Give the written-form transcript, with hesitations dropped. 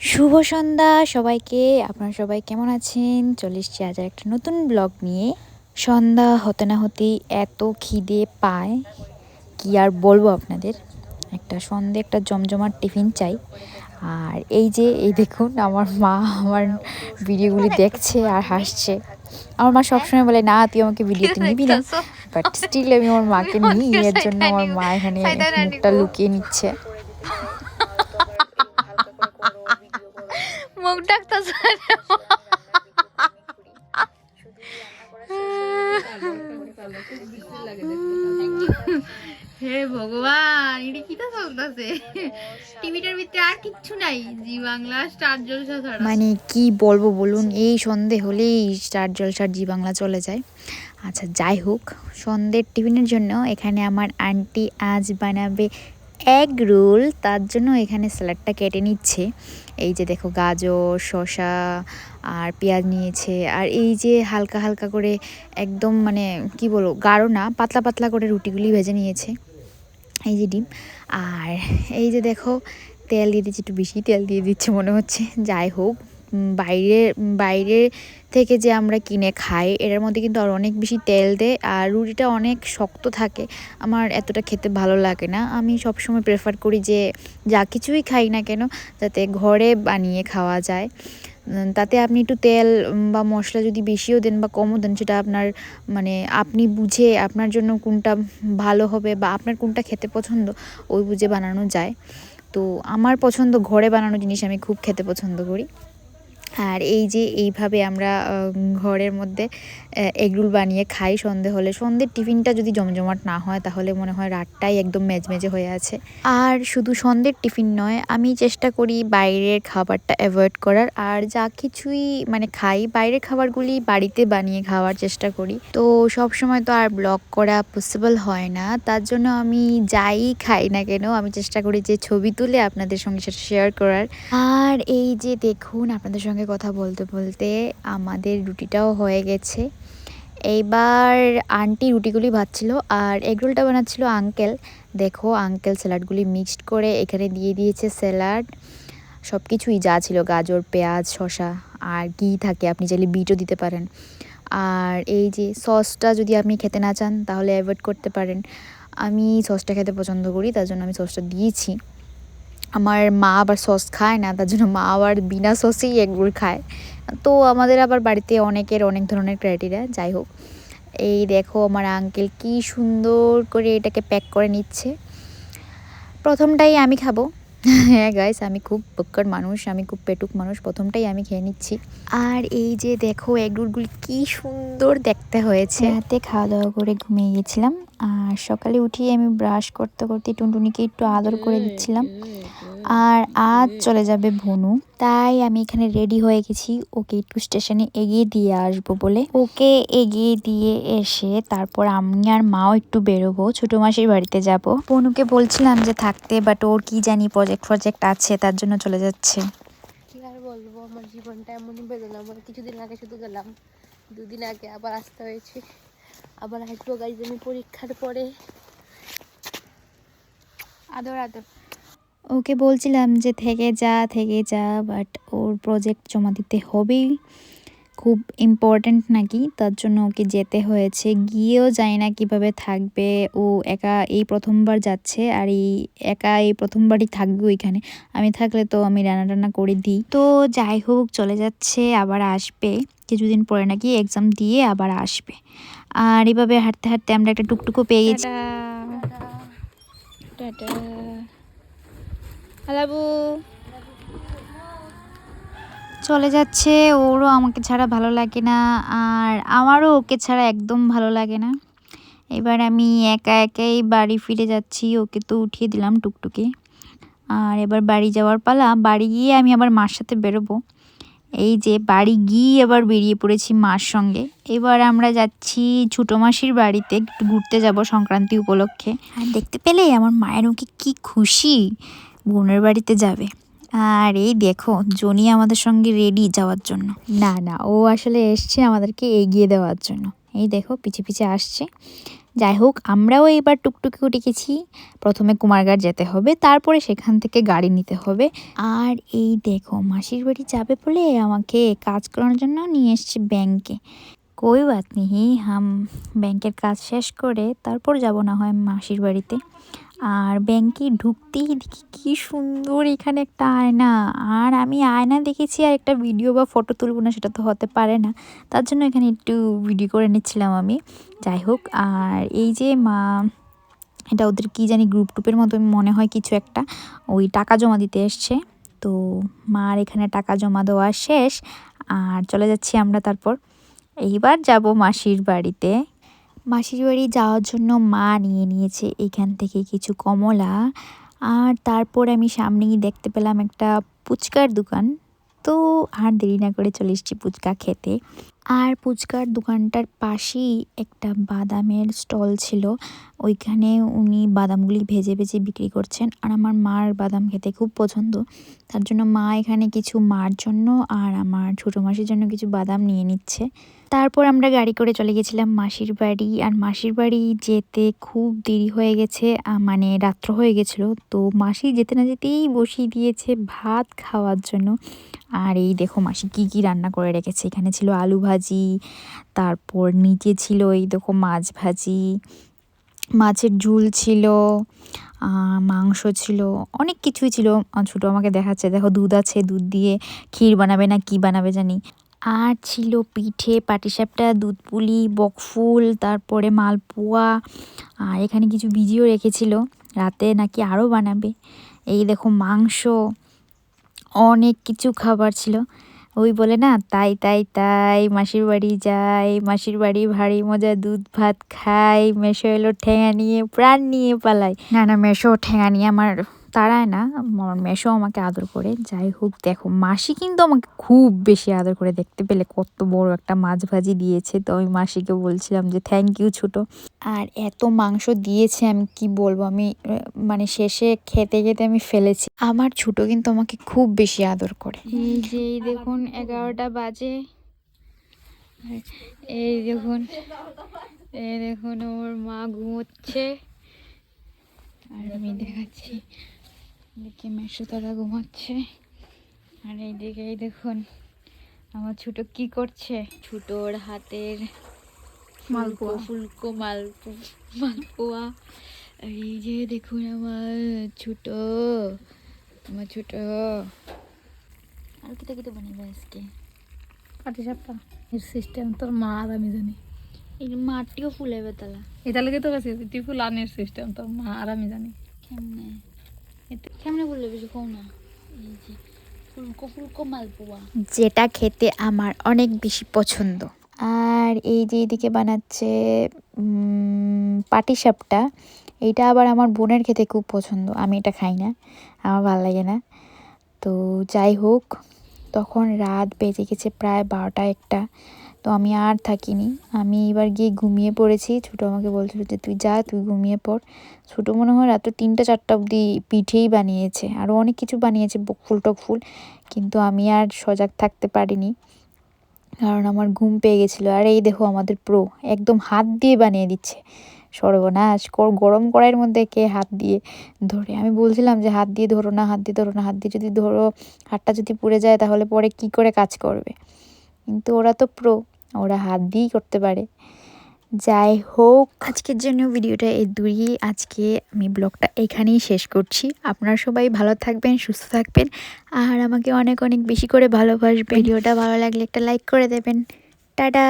শুভ সন্ধ্যা সবাইকে। আপনারা সবাই কেমন আছেন? চলে এসেছি আজ একটা নতুন ব্লগ নিয়ে। সন্ধ্যা হতে না হতেই এত খিদে পায়, কি আর বলবো আপনাদের। একটা জমজমাট টিফিন চাই। আর এই দেখুন আমার মা আমার ভিডিওগুলি দেখছে আর হাসছে। আমার মা সবসময় বলে, না তুই আমাকে ভিডিওতে নিবি না, বাট স্টিল আমি আমার মাকে নিই। এর জন্য আমার মা এখানে মুখটা লুকিয়ে নিচ্ছে। মুখ ডাকতেছে হে ভগবান, এটা কি চলতেছে? টিভিটার ভিতরে আর কিচ্ছু নাই, জি বাংলা স্টার জলসা ছাড়া। মানে কি বলবো বলুন, এই সন্ধে হলেই স্টার জলসার জি বাংলা চলে যায়। আচ্ছা যাই হোক, সন্ধ্যের টিফিনের জন্য এখানে আমার আন্টি আজ বানাবে এগ রোল। তার জন্য এখানে স্যালাডটা কেটে নিচ্ছে। এই যে দেখো, গাজর, শসা আর পেঁয়াজ নিয়েছে। আর এই যে হালকা হালকা করে, একদম মানে কি বলবো, গাঢ় না, পাতলা পাতলা করে রুটিগুলি ভেজে নিয়েছে। এই যে ডিম। আর এই যে দেখো, তেল দিয়ে দিচ্ছে, একটু বেশি তেল দিয়ে দিচ্ছে মনে হচ্ছে। যাই হোক, বাইরে বাইরে থেকে যে আমরা কিনে খাই, এটার মধ্যে কিন্তু আর অনেক বেশি তেল দেয়, আর রুটিটা অনেক শক্ত থাকে। আমার এতটা খেতে ভালো লাগে না। আমি সবসময় প্রেফার করি যে যা কিছুই খাই না কেন, যাতে ঘরে বানিয়ে খাওয়া যায়। তাতে আপনি একটু তেল বা মশলা যদি বেশিও দেন বা কমও দেন, সেটা আপনার মানে আপনি বুঝে আপনার জন্য কোনটা ভালো হবে বা আপনার কোনটা খেতে পছন্দ, ওই বুঝে বানানো যায়। তো আমার পছন্দ ঘরে বানানো জিনিস, আমি খুব খেতে পছন্দ করি। আর এই যে এইভাবে আমরা ঘরের মধ্যে এগরোল বানিয়ে খাই সন্ধে হলে। সন্ধ্যের টিফিনটা যদি জমজমাট না হয়, তাহলে মনে হয় রাতটাই একদম মেজমেজে হয়ে আছে। আর শুধু সন্ধ্যের টিফিন নয়, আমি চেষ্টা করি বাইরের খাবারটা অ্যাভয়েড করার। আর যা কিছুই মানে খাই, বাইরের খাবারগুলি বাড়িতে বানিয়ে খাওয়ার চেষ্টা করি। তো সব সময় তো আর ব্লগ করা পসিবল হয় না, তার জন্য আমি যাই খাই না কেন, আমি চেষ্টা করি যে ছবি তুলে আপনাদের সঙ্গে সেটা শেয়ার করার। আর এই যে দেখুন, আপনাদের সঙ্গে কথা বলতে বলতে আমাদের রুটিটাও হয়ে গেছে। এইবার আন্টি রুটিগুলি ভাজছিল আর এগরোলটা বানাচ্ছিল আঙ্কেল। দেখো, আঙ্কেল স্যালাডগুলি মিক্সড করে এখানে দিয়ে দিয়েছে স্যালাড, সব কিছুই যা ছিল, গাজর, পেঁয়াজ, শসা আর ঘি থাকে, আপনি চাইলে বিটও দিতে পারেন। আর এই যে সসটা যদি আপনি খেতে না চান, তাহলে অ্যাভয়েড করতে পারেন। আমি সসটা খেতে পছন্দ করি, তার জন্য আমি সসটা দিয়েছি। আমার মা আবার সস খায় না, তার জন্য মা আবার বিনা সসেই এগরোল খায়। তো আমাদের আবার বাড়িতে অনেকের অনেক ধরনের ক্রাইটেরিয়া। যাই হোক, এই দেখো আমার আঙ্কেল কি সুন্দর করে এটাকে প্যাক করে নিচ্ছে। প্রথমটাই আমি খাবো। হ্যাঁ গাইস, আমি খুব বক্কর মানুষ, আমি খুব পেটুক মানুষ, প্রথমটাই আমি খেয়ে নিচ্ছি। আর এই যে দেখো, এগরোলগুলি কি সুন্দর দেখতে হয়েছে। রাতে খাওয়া দাওয়া করে ঘুমিয়ে গেছিলাম, আর সকালে উঠিয়ে আমি ব্রাশ করতে করতে টুনটুনিকে একটু আদর করে দিচ্ছিলাম। আর আজ চলে যাবে ভনু, তাই আমি এখানে রেডি হয়ে গেছি ওকে একটু স্টেশনে এগিয়ে দিয়ে আসবো বলে। ওকে এগিয়ে দিয়ে এসে তারপর আমি আর মাও একটু বেরোবো, ছোট মাসির বাড়িতে যাব। ভনুকে বলছিলাম যে থাকতে, বাট ওর কি জানি প্রজেক্ট আছে, তার জন্য চলে যাচ্ছে। কি আর বলবো, আমার জীবনটা এমনই বেদনা। আমার কিছুদিন আগে শুধু গেলাম, দুদিন আগে আবার আসতে হয়েছে, আবার আসবো গাইজ আমি পরীক্ষার পরে। আদর আদর। ওকে বলছিলাম যে থেকে যা, বাট ওর প্রজেক্ট জমা দিতে হবেই, খুব ইম্পর্ট্যান্ট নাকি, তার জন্য ওকে যেতে হয়েছে। গিয়েও জানি না কিভাবে থাকবে, ও একা এই প্রথমবার যাচ্ছে, আর একা এই প্রথমবারই থাকবে ওইখানে। আমি থাকলে তো আমি রান্না করে দিই। তো যাই হোক, চলে যাচ্ছে, আবার আসবে কিছুদিন পরে নাকি, এক্সাম দিয়ে আবার আসবে। আর এভাবে হাঁটতে হাঁটতে আমরা একটা টুকটুকও পেয়ে গেছি। টাটা হালাবু চলে যাচ্ছে। ওরও আমাকে ছাড়া ভালো লাগে না, আর আমারও ওকে ছাড়া একদম ভালো লাগে না। এবার আমি একা একাই বাড়ি ফিরে যাচ্ছি, ওকে তো উঠিয়ে দিলাম টুকটুকে। আর এবার বাড়ি যাওয়ার পালা। বাড়ি গিয়ে আমি আবার মার সাথে বেরোবো। এই যে বাড়ি গিয়ে আবার বেরিয়ে পড়েছি মার সঙ্গে। এবার আমরা যাচ্ছি ছোটো মাসির বাড়িতে, একটু ঘুরতে যাব সংক্রান্তি উপলক্ষে। আর দেখতে পেলে আমার মায়ের মুখে কি খুশি, বোনের বাড়িতে যাবে। আর এই দেখো, জনি আমাদের সঙ্গে রেডি যাওয়ার জন্য। না, ও আসলে এসছে আমাদেরকে এগিয়ে দেওয়ার জন্য। এই দেখো, পিছে পিছে আসছে। যাই হোক, আমরাও এইবার টুকটুকি উঠে গেছি। প্রথমে কুমারঘাট যেতে হবে, তারপরে সেখান থেকে গাড়ি নিতে হবে। আর এই দেখো, মাসির বাড়ি যাবে বলে আমাকে কাজ করার জন্য নিয়ে এসছে ব্যাংকে। কোই বাত নেই, ব্যাংকের কাজ শেষ করে তারপর যাব না হয় মাসির বাড়িতে। আর ব্যাংকে ঢুকতেই দেখি কি সুন্দর এখানে একটা আয়না। আর আমি আয়না দেখেছি আর একটা ভিডিও বা ফটো তুলবো না, সেটা তো হতে পারে না। তার জন্য এখানে একটু ভিডিও করে নিচ্ছিলাম আমি। যাই হোক, আর এই যে মা, এটা ওদের কি জানি গ্রুপ টুপের মতো মনে হয় কিছু একটা, ওই টাকা জমা দিতে এসছে। তো মার এখানে টাকা জমা দেওয়া শেষ, আর চলে যাচ্ছি আমরা তারপর। এইবার যাব মাসির বাড়িতে। মাসির বাড়ি যাওয়ার জন্য মা নিয়ে নিয়েছে এখান থেকে কিছু কমলা। আর তারপর আমি সামনেই দেখতে পেলাম একটা ফুচকার দোকান। তো আর দেরি না করে চলে এসেছি ফুচকা খেতে। আর ফুচকার দোকানটার পাশেই একটা বাদামের স্টল ছিল, ওইখানে উনি বাদামগুলি ভেজে ভেজে বিক্রি করছেন। আর আমার মার বাদাম খেতে খুব পছন্দ, তার জন্য মা এখানে কিছু মার জন্য আর আমার ছোটো মাসির জন্য কিছু বাদাম নিয়ে নিচ্ছে। তারপর আমরা গাড়ি করে চলে গেছিলাম মাসির বাড়ি। আর মাসির বাড়ি যেতে খুব দেরি হয়ে গেছে, মানে রাত্র হয়ে গেছিলো। তো মাসি যেতে না যেতেই বসিয়ে দিয়েছে ভাত খাওয়ার জন্য। আর এই দেখো মাসি কি কি রান্না করে রেখেছে। এখানে ছিল আলু ভাজি, তারপর নিচে ছিল এই দেখো মাছ ভাজি, মাছের ঝোল ছিল, মাংস ছিল, অনেক কিছুই ছিল। ছোটো আমাকে দেখাচ্ছে, দেখো দুধ আছে, দুধ দিয়ে ক্ষীর বানাবে না কি বানাবে জানি। আর ছিল পিঠে, পাটিসাপটা, দুধ পুলি, বকফুল, তারপরে মালপোয়া। আর এখানে কিছু ভিজিও রেখেছিল, রাতে নাকি আরও বানাবে। এই দেখো মাংস, অনেক কিছু খাবার ছিল। ওই বলে না, তাই তাই তাই মাসির বাড়ি যাই, মাসির বাড়ি ভারী মজা, দুধ ভাত খাই, মেশো এলো ঠেঙা নিয়ে প্রাণ নিয়ে পালাই। না না, মেশো ঠেঙা নিয়ে আমার তাড়ায় না, আমার মেশো আমাকে আদর করে। যাই হোক, দেখো মাসি কিন্তু আমাকে খুব বেশি আদর করে। দেখতে পেলে কত বড় একটা মাছ ভাজি দিয়েছে। তো আমি মাসিকে বলছিলাম যে থ্যাংক ইউ ছোটো। আর এত মাংস দিয়েছে আমি কি বলবো, আমি মানে শেষে খেতে খেতে আমি ফেলেছি। আমার ছোটো কিন্তু আমাকে খুব বেশি আদর করে। এই যে দেখুন 11টা বাজে, এই দেখুন ওর মা ঘুমোচ্ছে। আর আমি দেখাচ্ছি, দেখি মেশো দাদা ঘুমাচ্ছে। আর এইদিকে এই দেখুন আমার ছোটো কি করছে। ছোটোর হাতের মালপোয়া, ফুলকো মালপোয়া। আর এই যে দেখুন আমার ছোটো আর কিটা কিটা বানাবে আজকে। পাটিসাপটা এর সিস্টেম তোর মা আর আমি জানি। এই মাটিও ফুলাইবে তালা, এটা লাগে তো কাছে তুই ফুলানের সিস্টেম তোর মা আর আমি জানি। কেমনে বললে বেশি কম না। এই যে ফুলকো মালপোয়া, যেটা খেতে আমার অনেক বেশি পছন্দ। আর এই যে এদিকে বানাচ্ছে পাটিসাপটা। এইটা আবার আমার বোনের খেতে খুব পছন্দ, আমি এটা খাই না, আমার ভালো লাগে না। তো যাই হোক, তখন রাত বেজে গেছে প্রায় 12টা 1টা। তো আমি আর থাকিনি, আমি এবার গিয়ে ঘুমিয়ে পড়েছি। ছোটো আমাকে বলছিল যে তুই যা, তুই ঘুমিয়ে পড়। ছোটো মনে হয় রাত 3টা 4টা অবধি পিঠেই বানিয়েছে, আরও অনেক কিছু বানিয়েছে, বকফুল টকফুল। কিন্তু আমি আর সজাগ থাকতে পারিনি, কারণ আমার ঘুম পেয়ে গেছিলো। আর এই দেখো আমাদের প্রো একদম হাত দিয়ে বানিয়ে দিচ্ছে। সর্বনাশ, গরম কড়াইয়ের মধ্যে কে হাত দিয়ে ধরে। আমি বলছিলাম যে হাত দিয়ে ধরো না, হাত দিয়ে ধরো না, হাত দিয়ে যদি ধরো হাতটা যদি পুড়ে যায় তাহলে পরে কি করে কাজ করবে। কিন্তু ওরা তো প্রো, ওরা হাত দিয়েই করতে পারে। যাই হোক, আজকের জন্য ভিডিওটা এই দূরই। আজকে আমি ব্লগটা এখানেই শেষ করছি। আপনারা সবাই ভালো থাকবেন, সুস্থ থাকবেন, আর আমাকে অনেক অনেক বেশি করে ভালোবাসবেন। ভিডিওটা ভালো লাগলে একটা লাইক করে দেবেন। টাটা।